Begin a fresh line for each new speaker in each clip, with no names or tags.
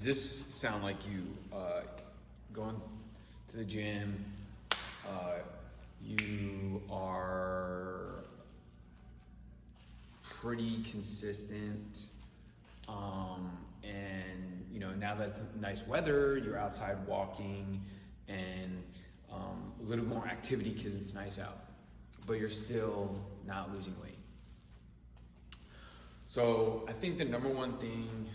this sound like you going to the gym, you are pretty consistent, and now that's nice weather, you're outside walking and a little more activity because it's nice out, but you're still not losing weight. So I think the number one thing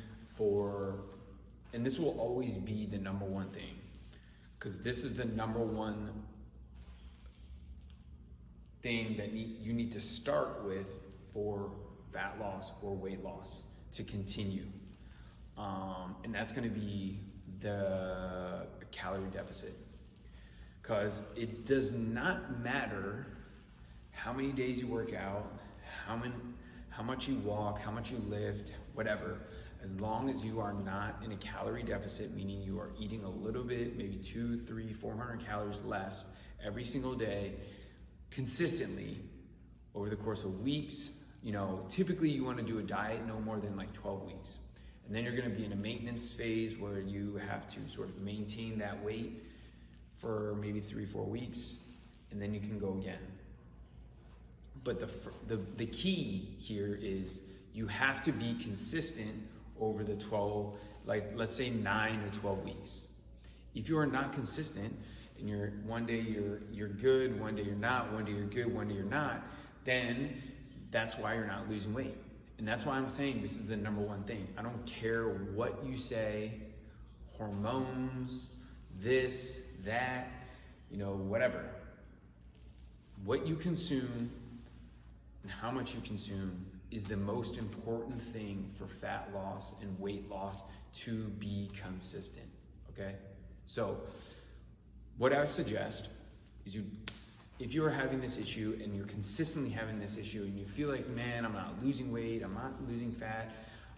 and this will always be the number one thing, because this is the number one thing that you need to start with for fat loss or weight loss to continue. And that's gonna be the calorie deficit. Because it does not matter how many days you work out, how much you walk, how much you lift, whatever, as long as you are not in a calorie deficit, meaning you are eating a little bit, maybe 200, 300, 400 calories less every single day, consistently over the course of weeks. Typically you want to do a diet no more than like 12 weeks. And then you're going to be in a maintenance phase where you have to sort of maintain that weight for maybe 3-4 weeks, and then you can go again. But the key here is you have to be consistent over the 12, like let's say 9 to 12 weeks. If you are not consistent and one day you're good, one day you're not, one day you're good, one day you're not, then that's why you're not losing weight. And that's why I'm saying this is the number one thing. I don't care what you say, hormones, this, that, whatever. What you consume and how much you consume is the most important thing for fat loss and weight loss to be consistent, okay? So what I suggest is if you're having this issue and you're consistently having this issue and you feel like, man, I'm not losing weight, I'm not losing fat,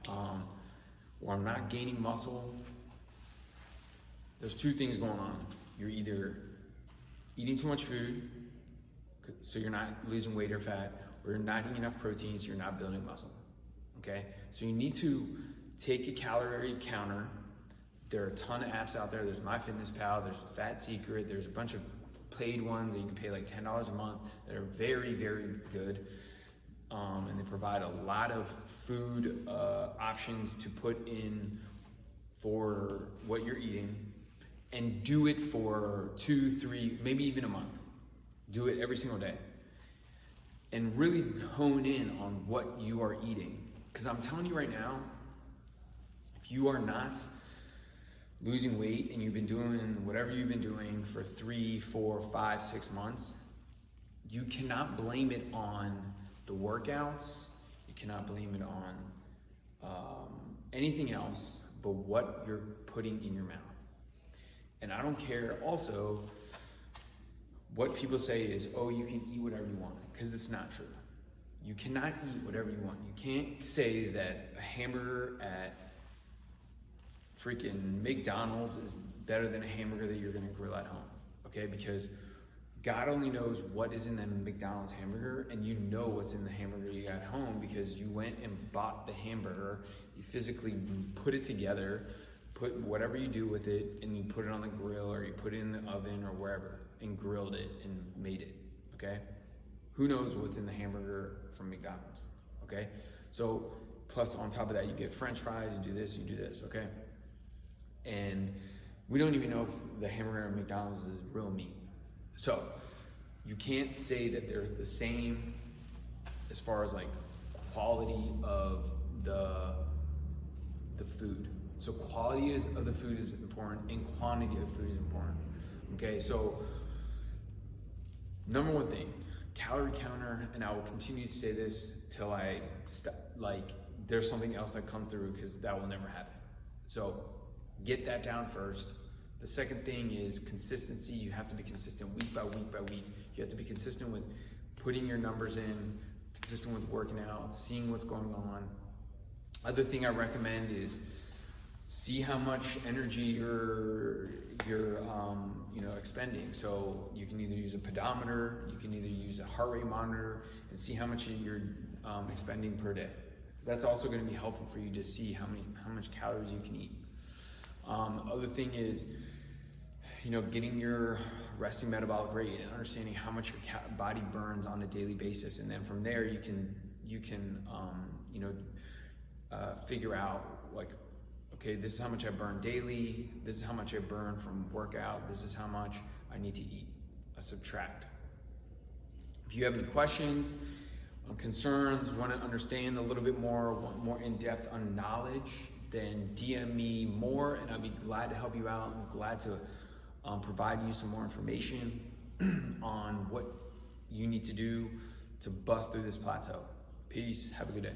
or I'm not gaining muscle, there's two things going on. You're either eating too much food, so you're not losing weight or fat, or you're not eating enough protein, so you're not building muscle, okay? So you need to take a calorie counter. There are a ton of apps out there. There's MyFitnessPal, there's Fat Secret, there's a bunch of paid ones that you can pay like $10 a month that are very, very good. And they provide a lot of food options to put in for what you're eating, and do it for 2, 3, maybe even a month. Do it every single day. And really hone in on what you are eating. Because I'm telling you right now, if you are not losing weight and you've been doing whatever you've been doing for 3, 4, 5, 6 months, you cannot blame it on the workouts. You cannot blame it on anything else but what you're putting in your mouth. And I don't care also what people say is, oh, you can eat whatever you want, because it's not true. You cannot eat whatever you want. You can't say that a hamburger at freaking McDonald's is better than a hamburger that you're gonna grill at home, okay? Because God only knows what is in the McDonald's hamburger, and you know what's in the hamburger you got at home because you went and bought the hamburger, you physically put it together, put whatever you do with it, and you put it on the grill or you put it in the oven or wherever and grilled it and made it, okay? Who knows what's in the hamburger from McDonald's, okay? So plus on top of that, you get French fries, you do this, okay? And we don't even know if the hamburger at McDonald's is real meat. So you can't say that they're the same as far as like quality of the food. So quality of the food is important and quantity of food is important, okay? So number one thing, calorie counter, and I will continue to say this till I stop, like there's something else that comes through, because that will never happen. So get that down first. The second thing is consistency. You have to be consistent week by week by week. You have to be consistent with putting your numbers in, consistent with working out, seeing what's going on. Other thing I recommend is see how much energy you're expending. So you can either use a pedometer, you can either use a heart rate monitor, and see how much you're expending per day. That's also going to be helpful for you to see how much calories you can eat. Other thing is, getting your resting metabolic rate and understanding how much your body burns on a daily basis, and then from there you can figure out, like, okay, this is how much I burn daily, this is how much I burn from workout, this is how much I need to eat. Subtract. If you have any questions, concerns, want to understand a little bit more, want more in-depth on knowledge, then DM me more and I'll be glad to help you out. I'm glad to provide you some more information on what you need to do to bust through this plateau. Peace. Have a good day.